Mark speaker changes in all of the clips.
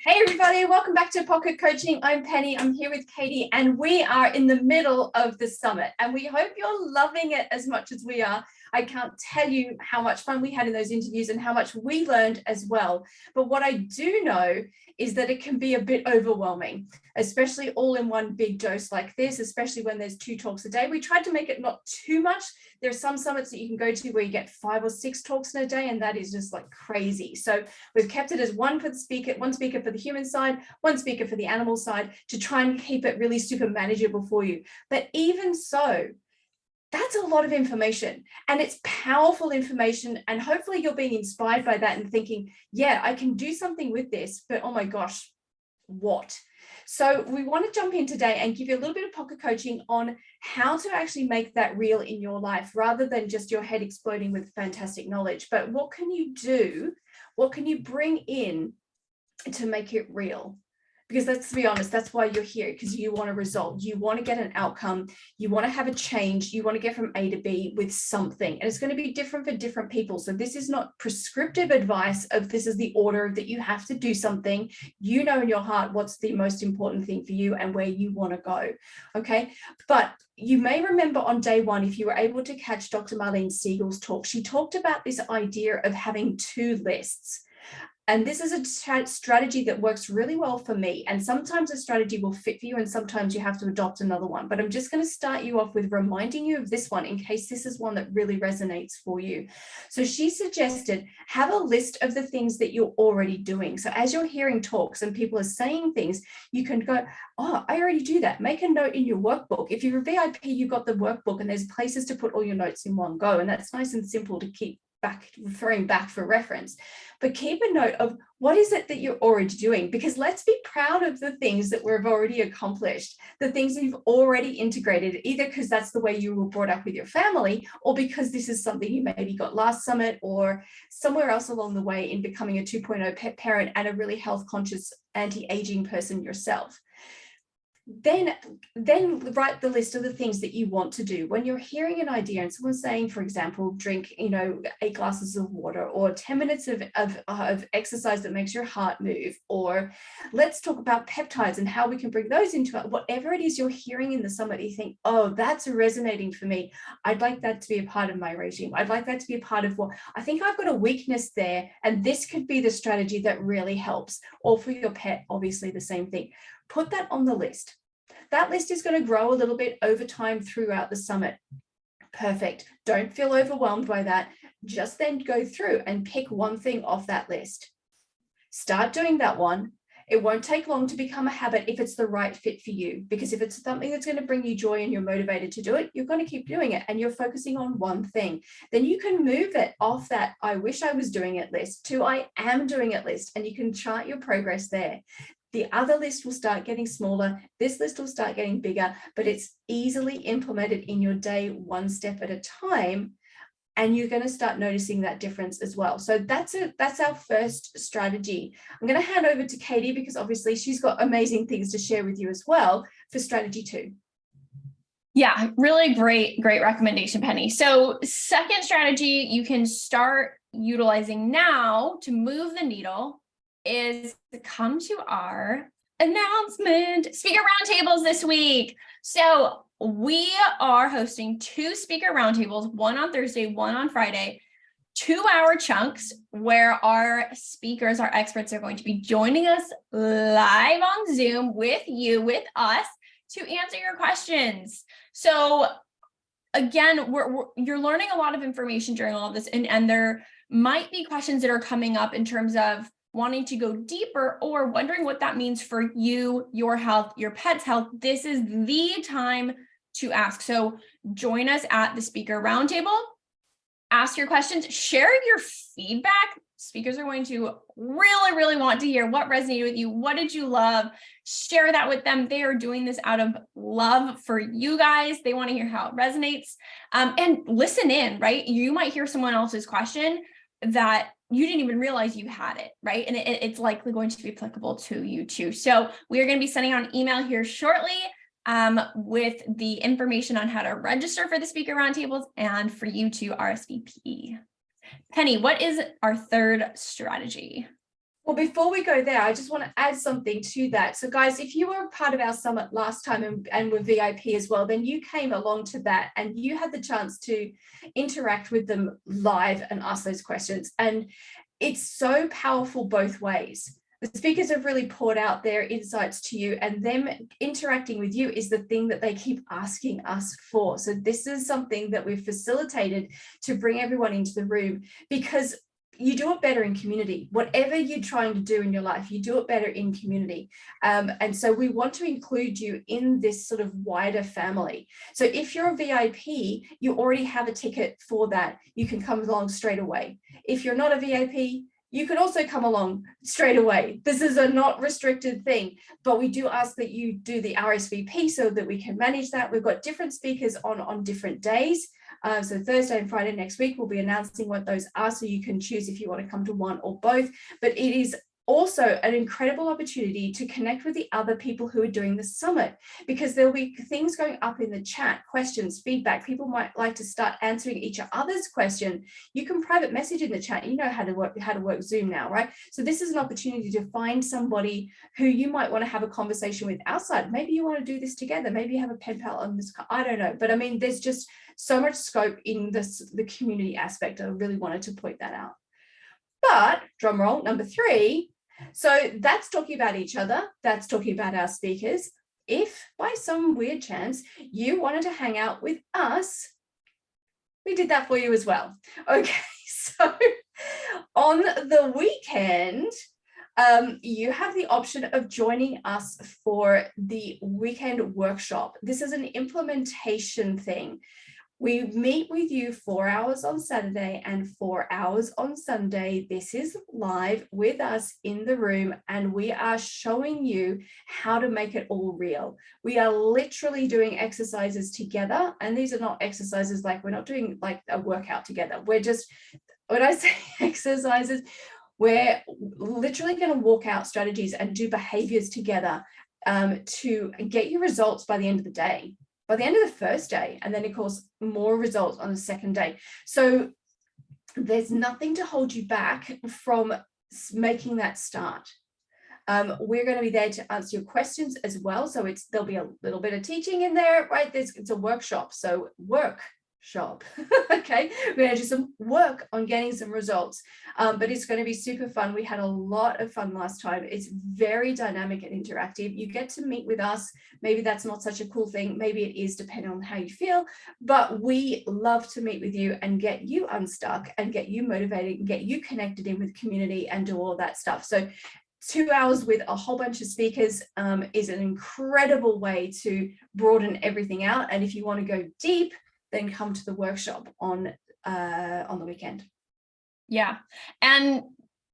Speaker 1: Hey everybody, welcome back to Pocket Coaching. I'm Penny, I'm here with Katie, and we are in the middle of the summit, and we hope you're loving it as much as we are. I can't tell you how much fun we had in those interviews and how much we learned as well. But what I do know is that it can be a bit overwhelming, especially all in one big dose like this, especially when there's 2 talks a day. We tried to make it not too much. There are some summits that you can go to where you get 5 or 6 talks in a day, and that is just like crazy. So we've kept it as one speaker for the human side, one speaker for the animal side, to try and keep it really super manageable for you. But even so, that's a lot of information, and it's powerful information, and hopefully you're being inspired by that and thinking, yeah, I can do something with this, but oh my gosh, what? So we want to jump in today and give you a little bit of pocket coaching on how to actually make that real in your life, rather than just your head exploding with fantastic knowledge. But what can you do? What can you bring in to make it real? Because let's be honest, that's why you're here, because you want a result, you want to get an outcome, you want to have a change, you want to get from A to B with something, and it's going to be different for different people. So this is not prescriptive advice of this is the order that you have to do something. You know in your heart what's the most important thing for you and where you want to go, okay? But you may remember on day 1, if you were able to catch Dr. Marlene Siegel's talk, she talked about this idea of having 2 lists. And this is a strategy that works really well for me. And sometimes a strategy will fit for you, and sometimes you have to adopt another one. But I'm just going to start you off with reminding you of this one in case this is one that really resonates for you. So she suggested have a list of the things that you're already doing. So as you're hearing talks and people are saying things, you can go, oh, I already do that. Make a note in your workbook. If you're a VIP, you've got the workbook and there's places to put all your notes in one go. And that's nice and simple to keep referring back for reference. But keep a note of what is it that you're already doing, because let's be proud of the things that we've already accomplished, the things that you've already integrated, either because that's the way you were brought up with your family, or because this is something you maybe got last summit or somewhere else along the way in becoming a 2.0 pet parent and a really health conscious anti-aging person yourself. Then write the list of the things that you want to do. When you're hearing an idea and someone's saying, for example, drink 8 glasses of water, or 10 minutes of exercise that makes your heart move, or let's talk about peptides and how we can bring those into it. Whatever it is you're hearing in the summit, you think, oh, that's resonating for me. I'd like that to be a part of my regime. I'd like that to be a part of what I think I've got a weakness there, and this could be the strategy that really helps. Or for your pet, obviously the same thing. Put that on the list. That list is going to grow a little bit over time throughout the summit. Perfect. Don't feel overwhelmed by that. Just then go through and pick one thing off that list. Start doing that one. It won't take long to become a habit if it's the right fit for you, because if it's something that's going to bring you joy and you're motivated to do it, you're going to keep doing it and you're focusing on one thing. Then you can move it off that I wish I was doing it list to I am doing it list, and you can chart your progress there. The other list will start getting smaller. This list will start getting bigger, but it's easily implemented in your day, one step at a time. And you're going to start noticing that difference as well. So that's our first strategy. I'm going to hand over to Katie, because obviously she's got amazing things to share with you as well for strategy 2.
Speaker 2: Yeah, really great recommendation, Penny. So second strategy you can start utilizing now to move the needle is to come to our announcement, speaker roundtables this week. So we are hosting 2 speaker roundtables, one on Thursday, one on Friday, 2-hour chunks where our speakers, our experts are going to be joining us live on Zoom with you, with us, to answer your questions. So again, you're learning a lot of information during all of this, and there might be questions that are coming up in terms of wanting to go deeper or wondering what that means for you, your health, your pet's health. This is the time to ask. So join us at the speaker roundtable, ask your questions, share your feedback. Speakers are going to really want to hear what resonated with you. What did you love? Share that with them. They are doing this out of love for you guys. They want to hear how it resonates. And listen in, right? You might hear someone else's question that you didn't even realize you had it, right? And it's likely going to be applicable to you too. So we are going to be sending out an email here shortly with the information on how to register for the speaker roundtables and for you to RSVP. Penny, what is our third strategy?
Speaker 1: Well, before we go there, I just want to add something to that. So guys, if you were a part of our summit last time and were VIP as well, then you came along to that and you had the chance to interact with them live and ask those questions. And it's so powerful both ways. The speakers have really poured out their insights to you, and them interacting with you is the thing that they keep asking us for. So this is something that we've facilitated to bring everyone into the room, because you do it better in community. Whatever you're trying to do in your life, you do it better in community. And so we want to include you in this sort of wider family. So if you're a VIP, you already have a ticket for that. You can come along straight away. If you're not a VIP, you can also come along straight away. This is a not restricted thing, but we do ask that you do the RSVP so that we can manage that. We've got different speakers on different days. So Thursday and Friday next week, we'll be announcing what those are, so you can choose if you want to come to one or both. But it is also an incredible opportunity to connect with the other people who are doing the summit, because there'll be things going up in the chat, questions, feedback. People might like to start answering each other's question. You can private message in the chat. You know how to work Zoom now, right? So this is an opportunity to find somebody who you might want to have a conversation with outside. Maybe you want to do this together. Maybe you have a pen pal on this. I don't know. But I mean, there's just so much scope in the community aspect. I really wanted to point that out. But drum roll, number 3. So that's talking about each other. That's talking about our speakers. If by some weird chance you wanted to hang out with us, we did that for you as well. Okay, so on the weekend, you have the option of joining us for the weekend workshop. This is an implementation thing. We meet with you 4 hours on Saturday and 4 hours on Sunday. This is live with us in the room, and we are showing you how to make it all real. We are literally doing exercises together, and these are not exercises like, we're not doing like a workout together. We're just, when I say exercises, we're literally going to walk out strategies and do behaviors together to get you results by the end of the day. By the end of the first day, and then of course more results on the second day. So there's nothing to hold you back from making that start. We're going to be there to answer your questions as well. So there'll be a little bit of teaching in there, right? It's a workshop, so workshop. Okay, we're going to do some work on getting some results, but it's going to be super fun. We had a lot of fun last time. It's very dynamic and interactive. You get to meet with us. Maybe that's not such a cool thing. Maybe it is, depending on how you feel, but we love to meet with you and get you unstuck and get you motivated and get you connected in with community and do all that stuff. So 2 hours with a whole bunch of speakers is an incredible way to broaden everything out. And if you want to go deep, then come to the workshop on the weekend.
Speaker 2: Yeah. And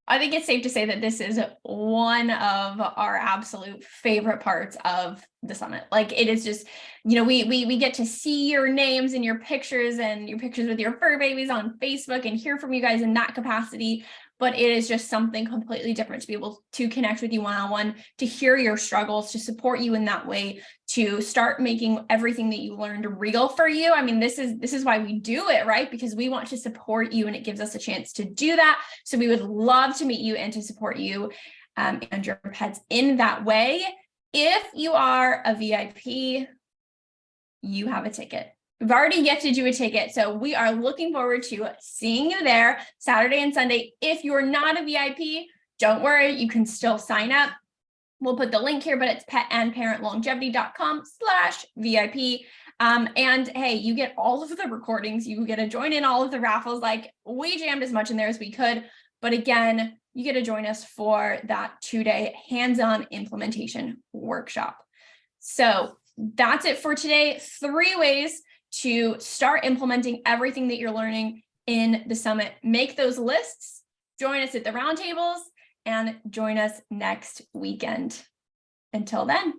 Speaker 2: I think it's safe to say that this is one of our absolute favorite parts of the summit. Like, it is just, you know, we get to see your names and your pictures with your fur babies on Facebook and hear from you guys in that capacity. But it is just something completely different to be able to connect with you one-on-one, to hear your struggles, to support you in that way, to start making everything that you learned real for you. I mean, this is why we do it, right? Because we want to support you, and it gives us a chance to do that. So we would love to meet you and to support you and your pets in that way. If you are a VIP, you have a ticket. We've already gifted you a ticket, so we are looking forward to seeing you there Saturday and Sunday. If you're not a VIP, don't worry, you can still sign up. We'll put the link here, but it's petandparentlongevity.com/VIP. And hey, you get all of the recordings. You get to join in all of the raffles. Like, we jammed as much in there as we could. But again, you get to join us for that 2-day hands-on implementation workshop. So that's it for today. 3 ways to start implementing everything that you're learning in the summit. Make those lists, join us at the roundtables, and join us next weekend. Until then.